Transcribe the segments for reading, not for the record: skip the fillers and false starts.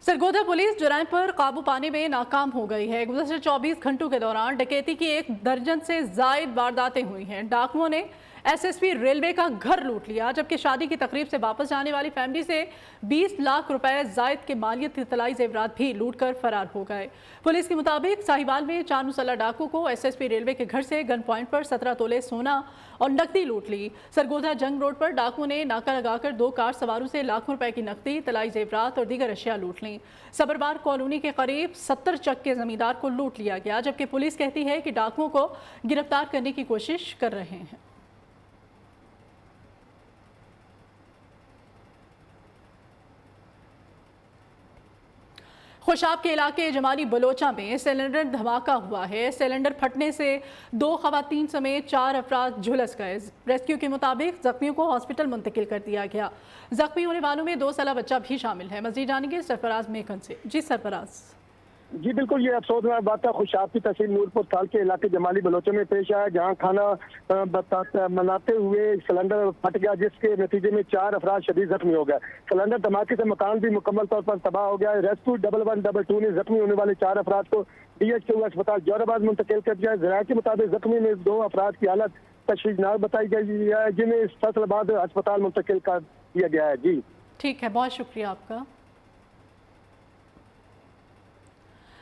Sargodha police जुराइम पर काबू पाने में नाकाम हो गई है। गुज़श्ता 24 घंटों के दौरान डकैती की 1 दर्जन से जायद वारदातें हुई हैं। डाकुओं ने एसएसपी रेलवे का घर लूट लिया, जबकि शादी की तकरीब से वापस जाने वाली फैमिली से 20 लाख रुपए जायद के मालियत तलाई जेवरात भी लूट कर फरार हो गए। पुलिस के मुताबिक साहिवाल में 4 मुसल्लह डाकू को एसएसपी रेलवे के घर से गन पॉइंट पर 17 तोले सोना और नकदी लूट ली। सरगोधा जंग रोड पर डाकुओं ने नाका लगाकर 2 कार सवारों से लाखों रुपए की नकदी, तलाई जेवरात और दीगर अशिया लूट ली। सबरबार कॉलोनी के करीब 70 चक के जमींदार को लूट लिया गया, जबकि पुलिस कहती है कि डाकुओं को गिरफ्तार करने की कोशिश कर रहे हैं। खुशाब के इलाके जमानी बलोचा में सिलेंडर धमाका हुआ है। सिलेंडर फटने से 2 खवातीन समेत 4 अफराद झुलस गए। रेस्क्यू के मुताबिक जख्मियों को हॉस्पिटल मुंतकिल कर दिया गया। जख्मी होने वालों में 2 साला बच्चा भी शामिल है। मजीद जानेंगे सरफराज मेकन से। जी सरफराज। जी बिल्कुल, ये अफसोसनाक बात है। खुशाब की तहसील नूरपुर थाल के इलाके जमाली बलोचों में पेश आया, जहां खाना मनाते हुए सिलेंडर फट गया, जिसके नतीजे में 4 अफराद शदीद जख्मी हो गए। सिलेंडर धमाके से मकान भी मुकम्मल तौर पर तबाह हो गया है। रेस्क्यू 1122 ने जख्मी होने वाले 4 अफराद को DHQ अस्पताल जोराबाद मुंतकिल कर दिया है। जराये के मुताबिक जख्मी में 2 अफराद की हालत तशवीशनाक बताई गई है, जिन्हें फैसलाबाद अस्पताल मुंतकिल कर दिया गया है। जी ठीक है, बहुत शुक्रिया आपका।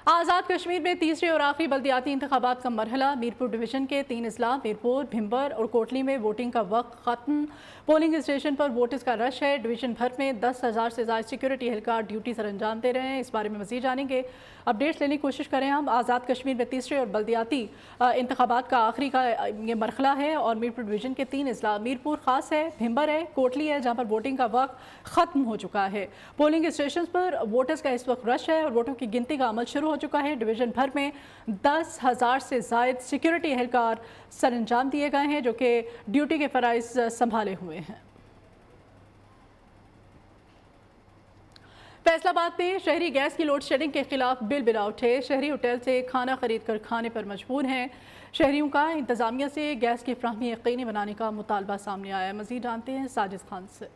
आज़ाद कश्मीर में तीसरे और आखिरी बल्दियाती इंतखाबात का मरहला। मीरपुर डिवीजन के 3 अजला मीरपुर, भिम्बर और कोटली में वोटिंग का वक्त खत्म। पोलिंग स्टेशन पर वोटर्स का रश है। डिवीजन भर में 10,000 से ज़्यादा सिक्योरिटी एहलकार ड्यूटी सर अंजाम दे रहे हैं। इस बारे में मज़ीद जानेंगे, अपडेट्स लेने की कोशिश करें हम। आज़ाद कश्मीर में तीसरे और बल्दियाती इंतखाबात का आखिरी का ये मरहला है और मीरपुर डिवीजन के 3 अजला मीरपुर ख़ास है, भिम्बर है, कोटली है, जहाँ पर वोटिंग का वक्त ख़त्म हो चुका है। पोलिंग स्टेशन पर वोटर्स का इस वक्त रश है और वोटों की गिनती का अमल शुरू हो चुका है। डिवीजन भर में 10,000 से ज़ायद सिक्योरिटी एहलकार सर अंजाम दिए गए हैं, जो कि ड्यूटी के फ़राइज़ संभाले हुए हैं। फैसलाबाद में शहरी गैस की लोड शेडिंग के खिलाफ बिल बिला उठे। शहरी होटल से खाना खरीद कर खाने पर मजबूर हैं। शहरियों का इंतज़ामिया से गैस की फ्राहमी यकीनी बनाने का मुतालबा सामने आया। मज़ीद जानते हैं साजिद खान से।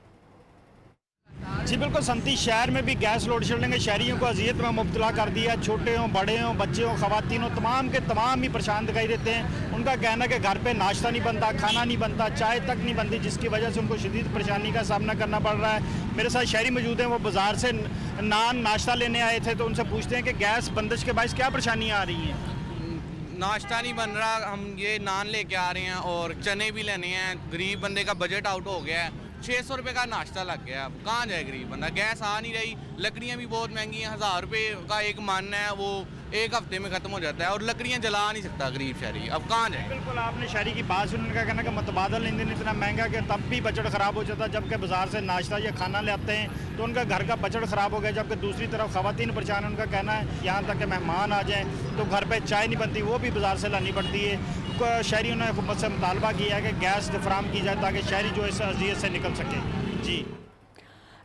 जी बिल्कुल, संती शहर में भी गैस लोड शेडिंग ने शहरियों को अजियत में मुब्तला कर दिया। छोटे हों, बड़े हों, बच्चे हों, खवातीन हों, तमाम के तमाम ही परेशान दिखाई देते हैं। उनका कहना है कि घर पे नाश्ता नहीं बनता, खाना नहीं बनता, चाय तक नहीं बनती, जिसकी वजह से उनको शदीद परेशानी का सामना करना पड़ रहा है। मेरे साथ शहरी मौजूद हैं, वो बाज़ार से नाश्ता लेने आए थे, तो उनसे पूछते हैं कि गैस बंदिश के बायस क्या परेशानियाँ आ रही हैं। नाश्ता नहीं बन रहा, हम ये नान लेके आ रहे हैं और चने भी लेने हैं। गरीब बंदे का बजट आउट हो गया है। 600 रुपये का नाश्ता लग गया, अब कहाँ जाए गरीब बंदा। गैस आ नहीं रही, लकड़ियाँ भी बहुत महंगी हैं। 1000 रुपये का एक मन है, वो 1 हफ्ते में ख़त्म हो जाता है और लकड़ियाँ जला नहीं सकता गरीब शहरी, अब कहाँ जाए। बिल्कुल, आपने शहरी की बात सुन, उनका कहना कि मुतबादल ईंधन इतना महंगा कि तब भी बजट ख़राब हो जाता है। जबकि बाज़ार से नाश्ता या खाना ले आते हैं तो उनका घर का बजट ख़राब हो गया। जबकि दूसरी तरफ खवातीन परेशान है। उनका कहना है यहाँ तक कि मेहमान आ जाएँ तो घर पर चाय नहीं बनती, वो भी बाज़ार से लानी पड़ती है। शहरियों ने हुकूमत से मुतालबा किया है कि गैस फराहम की जाए ताकि शहरी जो इस अज़ियत से निकल सके। जी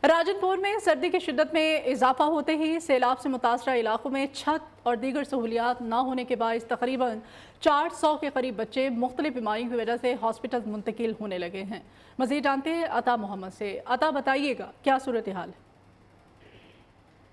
राजनपुर में सर्दी की शिद्दत में इजाफा होते ही सैलाब से मुतासरा इलाकों में छत और दीगर सहूलियात ना होने के बायस तकरीबन 400 के करीब बच्चे मुख्तलिफ बीमारियों की वजह से हॉस्पिटल मुंतकिल होने लगे हैं। मज़ीद जानते हैं अता मोहम्मद से। अता, बताइएगा क्या सूरत हाल है?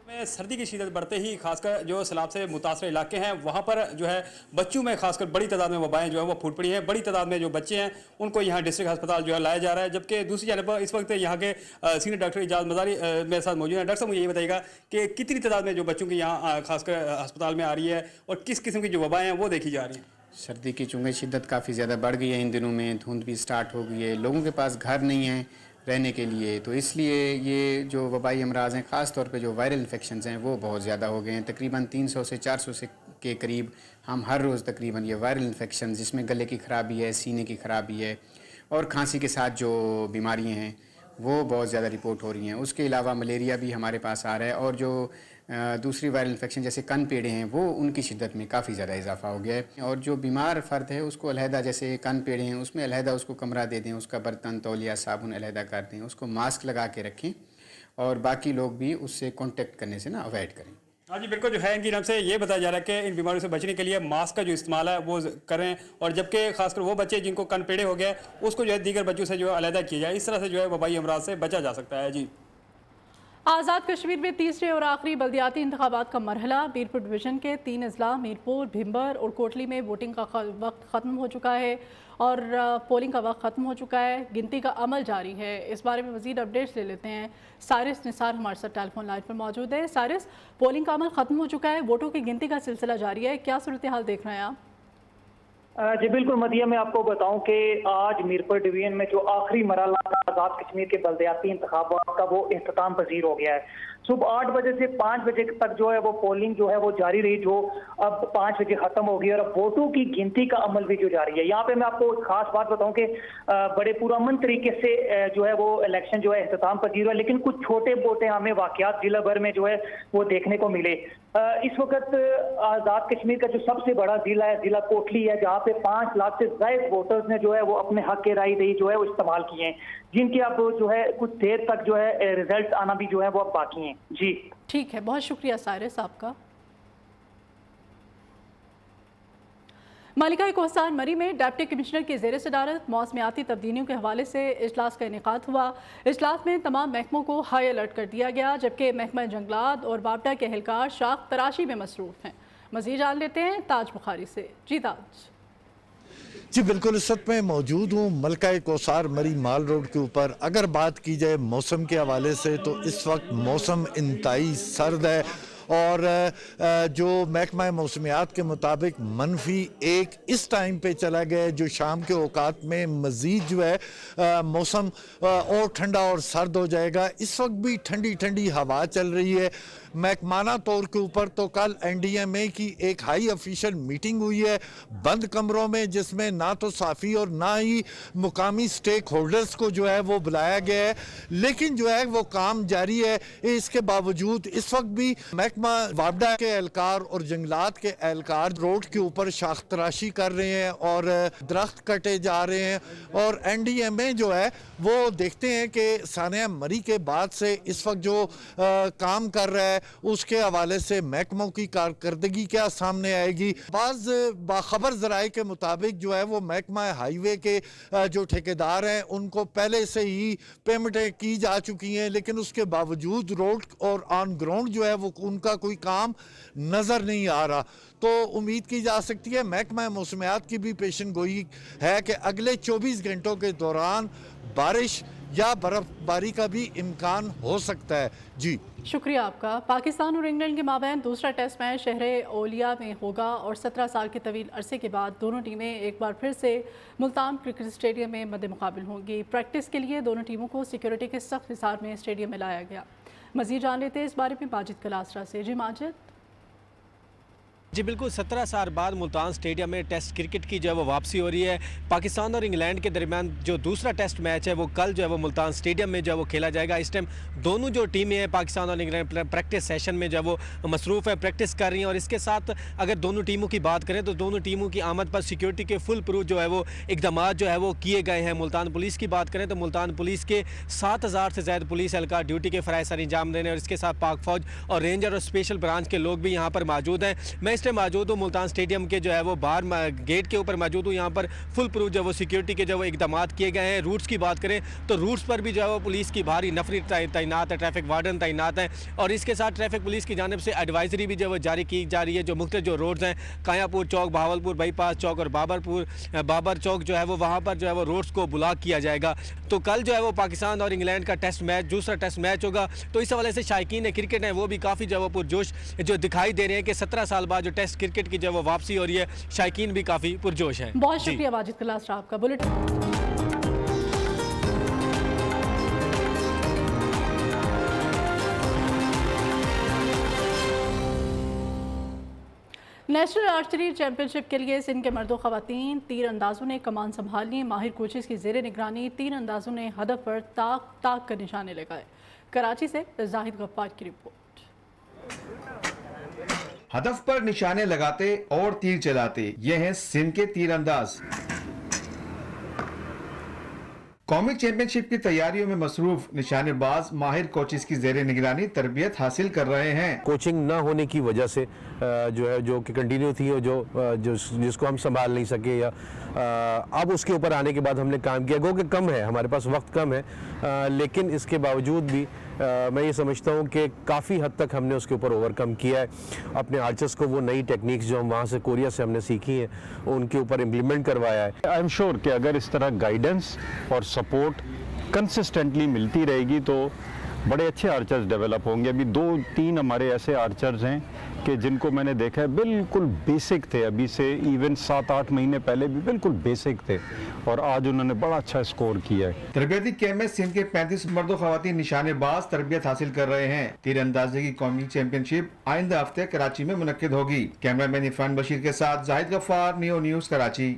में सर्दी की शिद्दत बढ़ते ही खासकर जो सैलाब से मुतासर इलाके हैं वहाँ पर जो है बच्चों में खासकर बड़ी तादाद में वबाएँ जो है वो फूट पड़ी हैं। बड़ी तादाद में जो बच्चे हैं उनको यहाँ डिस्ट्रिक्ट अस्पताल जो है लाया जा रहा है। जबकि दूसरी जानब पर इस वक्त यहाँ के सीनियर डॉक्टर इजाज़ मज़ारी मेरे साथ मौजूद हैं। डॉक्टर साहब, मुझे ये बताइएगा कि कितनी तादाद में जो बच्चों की यहाँ खासकर अस्पताल में आ रही है और किस किस्म की जो वबाएँ हैं वो देखी जा रही हैं? सर्दी की चूँकि शिद्दत काफ़ी ज़्यादा बढ़ गई है इन दिनों में, धुंध भी स्टार्ट हो गई है, लोगों के पास घर नहीं है रहने के लिए, तो इसलिए ये जो वबाई अमराज़ हैं, ख़ास तौर पे जो वायरल इन्फेक्शंस हैं वो बहुत ज़्यादा हो गए हैं। तकरीबन 300 से 400 से के करीब हम हर रोज़ तकरीबन ये वायरल इन्फेक्शन, जिसमें गले की ख़राबी है, सीने की ख़राबी है और खांसी के साथ जो बीमारियाँ हैं वो बहुत ज़्यादा रिपोर्ट हो रही हैं। उसके अलावा मलेरिया भी हमारे पास आ रहा है और जो दूसरी वायरल इन्फेक्शन जैसे कन पेड़े हैं वो उनकी शिद्दत में काफ़ी ज़्यादा इजाफा हो गया है। और जो बीमार फ़र्द है उसको अलहदा, जैसे कन पेड़े हैं उसमें अलहदा उसको कमरा दे दें, उसका बर्तन तौलिया साबुन अलहदा कर दें, उसको मास्क लगा के रखें और बाकी लोग भी उससे कॉन्टेक्ट करने से ना अवॉइड करें। हाँ जी बिल्कुल, जो है इनकी तरफ से ये बताया जा रहा है कि इन बीमारियों से बचने के लिए मास्क का जो इस्तेमाल है वो करें और जबकि खासकर वो बच्चे जिनको कनपेड़े हो गए उसको जो है दीगर बच्चों से जो है अलहदा किया जाए। इस तरह से जो है वबाई अमराज से बचा जा सकता है। जी आज़ाद कश्मीर में तीसरे और आखिरी बल्दियाती इंतखाबात का मरहला। मीरपुर डिवीज़न के 3 अजला मीरपुर, भिम्बर और कोटली में वोटिंग का वक्त ख़त्म हो चुका है और पोलिंग का वक्त ख़त्म हो चुका है। गिनती का अमल जारी है। इस बारे में मज़ीद अपडेट्स ले लेते हैं। सारिस निसार हमारे साथ टेलीफोन लाइन पर मौजूद है। सारिस, पोलिंग का अमल ख़त्म हो चुका है, वोटों की गिनती का सिलसिला जारी है, क्या सूरत हाल देख रहे हैं आप? जी बिल्कुल मदिया, मैं आपको बताऊं कि आज मीरपुर डिवीजन में जो आखिरी मरहला था आज़ाद कश्मीर के बल्दियाती इंतखाबात का, वो इख्तिताम पजीर हो गया है। सुबह 8 बजे से 5 बजे तक जो है वो पोलिंग जो है वो जारी रही, जो अब 5 बजे खत्म हो गई और अब वोटों की गिनती का अमल भी जो जारी है। यहाँ पे मैं आपको खास बात बताऊं कि बड़े पुरअमन तरीके से जो है वो इलेक्शन जो है इख्तिताम पजीर है, लेकिन कुछ छोटे मोटे हमें वाकयात जिला भर में जो है वो देखने को मिले। इस वक्त आज़ाद कश्मीर का जो सबसे बड़ा जिला है, जिला कोटली है, जहाँ पे 5 लाख से ज्यादा वोटर्स ने जो है वो अपने हक के राय दही जो है वो इस्तेमाल किए हैं, जिनके अब जो है कुछ देर तक जो है रिजल्ट आना भी जो है वो अब बाकी हैं। जी ठीक है, बहुत शुक्रिया सारिस आपका। मलिका कोहस्तान मरी में डिप्टी कमिश्नर की ज़ेर सदारत मौसमियाती तब्दीलियों के हवाले से इजलास का इनेकाद हुआ। इजलास में तमाम महकमों को हाई अलर्ट कर दिया गया, जबकि महकमा जंगलात और बाबडा के एहलकार शाख तराशी में मसरूफ़ हैं। मज़ीद जान लेते हैं ताज बुखारी से। जी ताज। जी बिल्कुल, इस वक्त मैं मौजूद हूँ मलका कोसार मरी माल रोड के ऊपर। अगर बात की जाए मौसम के हवाले से तो इस वक्त मौसम इंतहाई सर्द है और जो महकमा मौसमियात के मुताबिक -1 इस टाइम पे चला गया, जो शाम के औकात में मज़ीद जो है मौसम और ठंडा और सर्द हो जाएगा। इस वक्त भी ठंडी ठंडी हवा चल रही है। महकमाना तौर के ऊपर तो कल NDMA की एक हाई ऑफिशियल मीटिंग हुई है बंद कमरों में, जिसमें ना तो साफ़ी और ना ही मुकामी स्टेक होल्डर्स को जो है वो बुलाया गया है, लेकिन जो है वो काम जारी है। इसके बावजूद इस वक्त भी महकमा वापडा के एहलकार और जंगलात के एहलकार रोड के ऊपर शाख तराशी कर रहे हैं और दरख्त कटे जा रहे हैं। और NDMA जो है वो देखते हैं कि सानिया मरी के बाद से इस वक्त जो काम कर रहा है उसके हवाले से महकमों की कारकर्दगी क्या सामने आएगी। बाज़ बाखबर ज़राए के मुताबिक जो है वो महकमा हाईवे के जो ठेकेदार हैं उनको पहले से ही पेमेंटें की जा चुकी हैं, लेकिन उसके बावजूद रोड और ऑन ग्राउंड जो है वो उनका कोई काम नज़र नहीं आ रहा। तो उम्मीद की जा सकती है महकमा मौसमियात की भी पेशन गोई है कि अगले 24 घंटों के दौरान बारिश या बर्फबारी का भी इम्कान हो सकता है। जी शुक्रिया आपका। पाकिस्तान और इंग्लैंड के माबैन दूसरा टेस्ट मैच शहर ओलिया में होगा और 17 साल के तवील अरसे के बाद दोनों टीमें एक बार फिर से मुल्तान क्रिकेट स्टेडियम में मद्दे मुकाबिल होंगी। प्रैक्टिस के लिए दोनों टीमों को सिक्योरिटी के सख्त हिसाब में स्टेडियम में लाया गया। मज़ीद जान लेते हैं इस बारे में माजिद कलासरा से। जी माजिद। जी बिल्कुल, 17 साल बाद मुल्तान स्टेडियम में टेस्ट क्रिकेट की जो है वो वापसी हो रही है। पाकिस्तान और इंग्लैंड के दरमियान जो दूसरा टेस्ट मैच है वो कल जो है वो मुल्तान स्टेडियम में जो है वो खेला जाएगा। इस टाइम दोनों जो टीमें हैं पाकिस्तान और इंग्लैंड प्रैक्टिस सेशन में जो है वो मसरूफ़ है, प्रैक्टिस कर रही हैं। और इसके साथ अगर दोनों टीमों की बात करें तो दोनों टीमों की आमद पर सिक्योरिटी के फुल प्रूफ जो है वो इकदाम जो है वो किए गए हैं। मुल्तान पुलिस की बात करें तो मुल्तान पुलिस के 7000 से ज़्यादा पुलिस एहलकार ड्यूटी के फ़राइज़ अंजाम देने और इसके साथ पाक फ़ौज और रेंजर और स्पेशल ब्रांच के लोग भी यहाँ पर मौजूद हैं। मैं इस टाइम मौजूद हूँ मुल्तान स्टेडियम के जो है वो बाहर गेट के ऊपर मौजूद हूँ। यहाँ पर फुल प्रूफ जो है वो सिक्योरिटी के जो वो इकदाम किए गए हैं। रूट्स की बात करें तो रूट्स पर भी जो है वो पुलिस की भारी नफरी तैनात है, ट्रैफिक वार्डन तैनात है और इसके साथ ट्रैफिक पुलिस की जानिब से एडवाइजरी भी जो है वो जारी की जा रही है। जो मुख्तलिफ जो रोड्स हैं, कायापुर चौक, बहावलपुर बाईपास चौक और बाबर चौक जो है वो वहाँ पर जो है वो रोड्स को ब्लॉक किया जाएगा। तो कल जो है वो पाकिस्तान और इंग्लैंड का टेस्ट मैच, दूसरा टेस्ट मैच होगा। तो इस हवाले से शायकीन क्रिकेट हैं वो भी काफ़ी जो है वो पुरजोश जो दिखाई दे रहे हैं कि 17 साल बाद जो टेस्ट क्रिकेट की जो है वो वापसी हो रही है, शायकीन भी काफ़ी पुरजोश हैं। बहुत शुक्रिया माजिद कलासरा आपका। बुलेटिन नेशनल आर्चरी चैंपियनशिप के लिए सिंध के मर्दों खवातीन तीर अंदाजों ने कमान संभाल ली। माहिर कोचेस की जेर निगरानी तीर अंदाजों ने हदफ पर ताक कर निशाने लगाए। कराची से जाहिद गफ्फार की रिपोर्ट। हदफ पर निशाने लगाते और तीर चलाते ये हैं सिंध के तीरंदाज। कौमी चैंपियनशिप की तैयारियों में मसरूफ निशानेबाज माहिर कोचेस की जेर निगरानी तरबियत हासिल कर रहे हैं। कोचिंग न होने की वजह से जो है जो कि कंटिन्यू थी और जिसको हम संभाल नहीं सके या अब उसके ऊपर आने के बाद हमने काम किया। गो कि कम है, हमारे पास वक्त कम है, लेकिन इसके बावजूद भी मैं ये समझता हूँ कि काफ़ी हद तक हमने उसके ऊपर ओवरकम किया है। अपने आर्चर्स को वो नई टेक्निक्स जो हम वहाँ से कोरिया से हमने सीखी हैं उनके ऊपर इम्प्लीमेंट करवाया है। आई एम श्योर कि अगर इस तरह गाइडेंस और सपोर्ट कंसिस्टेंटली मिलती रहेगी तो बड़े अच्छे आर्चर्स डेवलप होंगे। अभी 2-3 हमारे ऐसे आर्चर्स हैं कि जिनको मैंने देखा है बिल्कुल बेसिक थे, अभी से इवन 7-8 महीने पहले भी बिल्कुल बेसिक थे और आज उन्होंने बड़ा अच्छा स्कोर किया है। तरबियती कैंप में सिंध के 35 मर्द ख़वातीन निशानेबाज तरबियत हासिल कर रहे हैं। तीरंदाजी की कौमी चैंपियनशिप आइंदा हफ्ते कराची में मुनक्किद होगी। कैमरामैन इरफान बशीर के साथ जाहिद गफ्फार, नियो न्यूज़ कराची।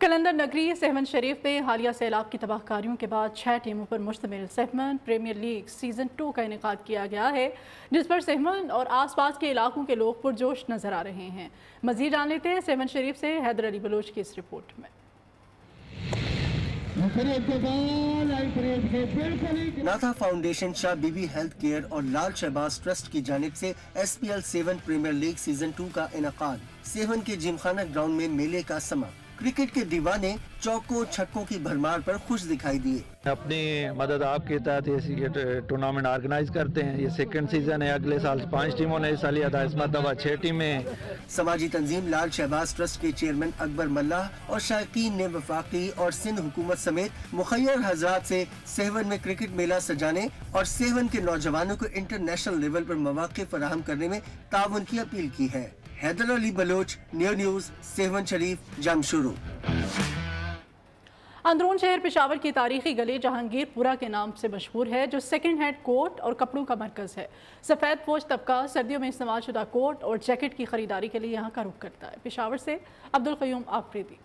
कलंदर नगरी सहवन शरीफ में हालिया सैलाब की तबाहकारियों के बाद 6 टीमों पर मुश्तमिल सहवन प्रीमियर लीग सीज़न 2 का इनेकाद किया गया है, जिस पर सहवन और आसपास के इलाकों के लोग पुरजोश नजर आ रहे हैं। मजीद जान लेते हैं सहवन शरीफ से हैदर अली बलोच की इस रिपोर्ट में। नाथा फाउंडेशन, शाह बीबी हेल्थ केयर और लाल शहबाज ट्रस्ट की जानिब से SPL 7 प्रीमियर लीग सीजन 2 का इनेकाद सहवन के जिमखाना ग्राउंड में मेले का समा। क्रिकेट के दीवाने चौकों छक्कों की भरमार पर खुश दिखाई दिए। अपनी मदद आपके तहत ये टूर्नामेंट ऑर्गेनाइज करते हैं। ये सेकंड सीजन है, अगले साल 5 टीमों ने हिस्सा लिया था, इस मरतबा 6 टीमें। समाजी तंजीम लाल शहबाज ट्रस्ट के चेयरमैन अकबर मल्लाह और शायकीन ने वफाकी और सिंध हुकूमत समेत मुखय्यर हजरात से सहवन में क्रिकेट मेला सजाने और सहवन के नौजवानों को इंटरनेशनल लेवल पर मौके फराहम करने में ताउन की अपील की है। Haider Ali Baloch, new news, Sehwan Sharif, Jamshoro. अंदरून शहर पेशावर की तारीखी गली जहांगीरपुरा के नाम से मशहूर है, जो सेकंड हैंड कोट और कपड़ों का मरकज़ है। सफ़ेद पोश तबका सर्दियों में इस्तेमाल शुदा कोट और जैकेट की खरीदारी के लिए यहाँ का रुख करता है। पेशावर से अब्दुल क़य्यूम आफरीदी।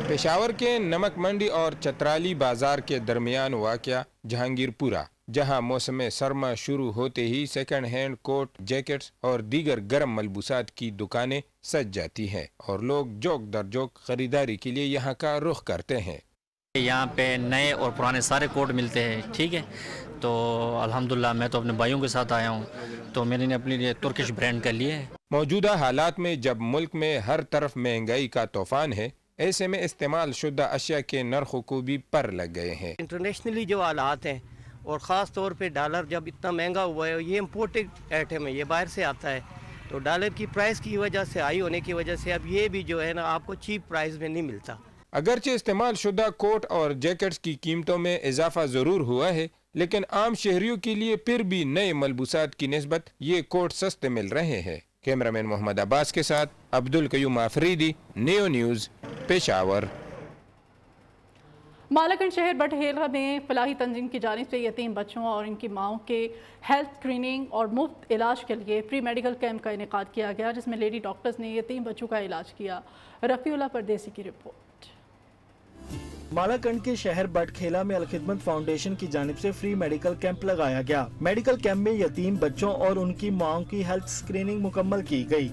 पेशावर के नमक मंडी और चतराली बाजार के दरमियान वाक़या जहांगीरपुरा, जहां मौसम सरमा शुरू होते ही सेकंड हैंड कोट, जैकेट्स और दीगर गर्म मलबूसात की दुकानें सज जाती हैं और लोग जोक दर जोक खरीदारी के लिए यहाँ का रुख करते हैं। यहाँ पे नए और पुराने सारे कोट मिलते हैं, ठीक है। तो अल्हम्दुलिल्लाह मैं तो अपने भाइयों के साथ आया हूँ, तो मैंने अपने लिए तुर्किश ब्रांड का लिए है। मौजूदा हालात में जब मुल्क में हर तरफ महंगाई का तूफान है, ऐसे में इस्तेमाल शुदा अशिया के नर्खों को भी पर लग गए हैं। इंटरनेशनली जो हालात हैं और ख़ास तौर पे डॉलर जब इतना महंगा हुआ है, ये इम्पोर्टेड आइटम है, ये बाहर से आता है, तो डॉलर की प्राइस की वजह से, हाई होने की वजह से अब ये भी जो है ना आपको चीप प्राइस में नहीं मिलता। अगरचे इस्तेमाल शुदा कोट और जैकेट्स की कीमतों में इजाफा ज़रूर हुआ है, लेकिन आम शहरियों के लिए फिर भी नए मलबूसात की निस्बत ये कोट सस्ते मिल रहे हैं। कैमरामैन मोहम्मद अब्बास के साथ अब्दुल क़य्यूम आफरीदी, नियो न्यूज़, पेशावर। मालाकंड शहर बटहेरा में फलाही तंजीम की जानिब से यतीम बच्चों और इनकी माओं के हेल्थ स्क्रीनिंग और मुफ्त इलाज के लिए प्री मेडिकल कैंप का इनेकाद किया गया, जिसमें लेडी डॉक्टर्स ने यतीम बच्चों का इलाज किया। रफ़ीउल्लाह परदेसी की रिपोर्ट। मालाकंड के शहर बटखेला में अलखिदमत फाउंडेशन की जानिब से फ्री मेडिकल कैंप लगाया गया। मेडिकल कैंप में यतीम बच्चों और उनकी माओं की हेल्थ स्क्रीनिंग मुकम्मल की गई।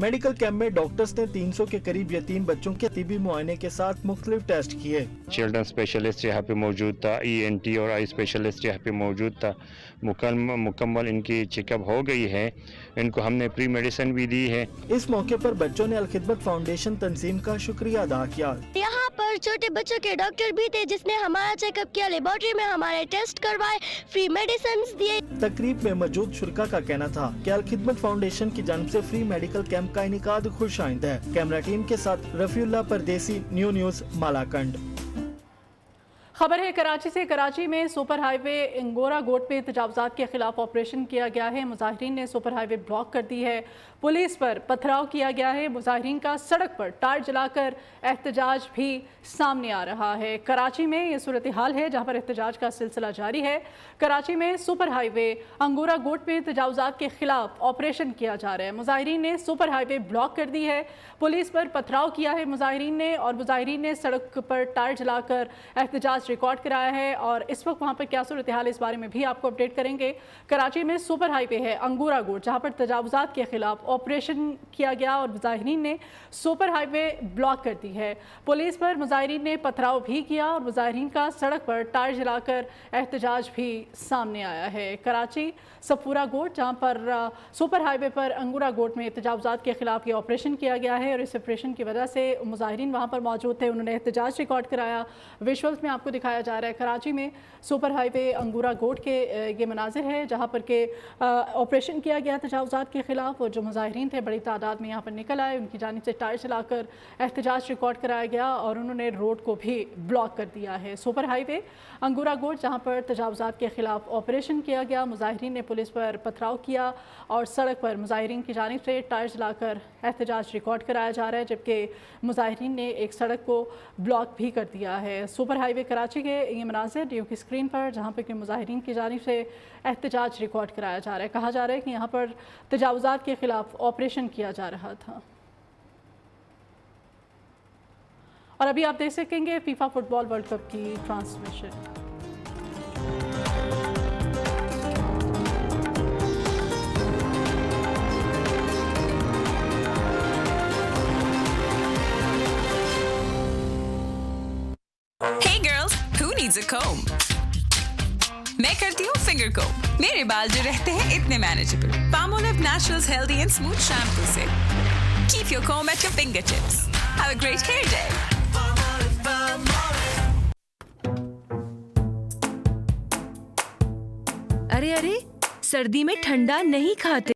मेडिकल कैंप में डॉक्टर्स ने 300 के करीब यतीम बच्चों के तिबी मुआयने के साथ मुख्तलिफ टेस्ट किए। चिल्ड्रन स्पेशलिस्ट यहाँ पे मौजूद था, ENT और आई स्पेशलिस्ट यहाँ पे मौजूद था। मुकम्मल इनकी चेकअप हो गई है, इनको हमने प्री मेडिसिन भी दी है। इस मौके पर बच्चों ने अलखिदमत फाउंडेशन तंजीम का शुक्रिया अदा किया। यहाँ पर छोटे बच्चों के डॉक्टर भी थे, जिसने हमारा चेकअप किया, लेबोरेटरी में हमारे टेस्ट करवाए, फ्री मेडिसिन दिए। तकरीब में मौजूद शुरका का कहना था कि अलखिदमत फाउंडेशन की जानिब से फ्री मेडिकल कैंप का इनेकाद खुश आइंद है। कैमरा टीम के साथ रफ़ीउल्लाह परदेसी, न्यू न्यूज़, मालाकंड। खबर है कराची से। कराची में सुपर हाईवे इंगोरा गोट में तजावुज़ात के खिलाफ ऑपरेशन किया गया है। मुजाहिरीन ने सुपर हाईवे ब्लॉक कर दी है, पुलिस पर पथराव किया गया है। मुजाहिरीन का सड़क पर टायर जलाकर एहतजाज भी सामने आ रहा है। कराची में ये सूरत हाल है जहाँ पर एहतजाज का सिलसिला जारी है। कराची में सुपर हाईवे अंगोरा गोट में तजावुज़ात के खिलाफ ऑपरेशन किया जा रहा है। मुजाहिरीन ने सुपर हाईवे ब्लॉक कर दी है, पुलिस पर पथराव किया है मुजाहिरीन ने, और मुजाहिरीन ने सड़क पर टायर जलाकर एहतजाज रिकॉर्ड कराया है। और इस वक्त वहाँ पर क्या सूरत हाल है, इस बारे में भी आपको अपडेट करेंगे। कराची में सुपर हाईवे है अंगोरा गोट, जहाँ पर तजावुज़ात के खिलाफ ऑपरेशन किया गया और मुजाहिरीन ने सुपर हाईवे ब्लॉक कर दी है। पुलिस पर मुजाहिरीन ने पथराव भी किया और मुजाहिरीन का सड़क पर टायर जलाकर एहतजाज भी सामने आया है। कराची सफूरा गोट, जहाँ पर सुपर हाईवे पर अंगोरा गोट में तजावुज़ात के खिलाफ ये ऑपरेशन किया गया है और इस ऑपरेशन की वजह से मुजाहिरीन वहाँ पर मौजूद थे, उन्होंने एहतजाज रिकॉर्ड कराया। विजुअल्स में आपको दिखाया जा रहा है। कराची में सुपर हाईवे अंगूरा गोट के ये मनाजिर है जहाँ पर के ऑपरेशन किया गया तजावुज़ात के ख़िलाफ़, और जो मुजाहिरीन थे बड़ी तादाद में यहाँ पर निकल आए, उनकी जानिब से टायर चलाकर एहतजाज रिकॉर्ड कराया गया और उन्होंने रोड को भी ब्लॉक कर दिया है। सुपर हाईवे अंगूरा गोट जहाँ पर तजावुज़ात के ख़िलाफ़ ऑपरेशन किया गया, मुजाहिरीन ने पुलिस पर पथराव किया और सड़क पर मुजाहिरीन की जानिब से टायर चलाकर एहतजाज रिकॉर्ड कराया जा रहा है, जबकि मुजाहिरीन ने एक सड़क को ब्लॉक भी कर दिया है। सुपर हाईवे कराची के ये मनाज़िर डी की स्क्रीन पर जहाँ पर कि मुजाहिरीन की जानिब से एहतजाज रिकॉर्ड कराया जा रहा है। कहा जा रहा है कि यहाँ पर तजावुज़ात के ख़िलाफ़ ऑपरेशन किया जा रहा था। और अभी आप देख सकेंगे फीफा फुटबॉल वर्ल्ड कप की transmission. Hey girls, who needs a comb? मैं करती हूँ फिंगर कोम। मेरे बाल जो रहते हैं इतने manageable Palmolive Naturals healthy and smooth shampoo से keep your comb at your fingertips. Have a great hair day. अरे सर्दी में ठंडा नहीं खाते।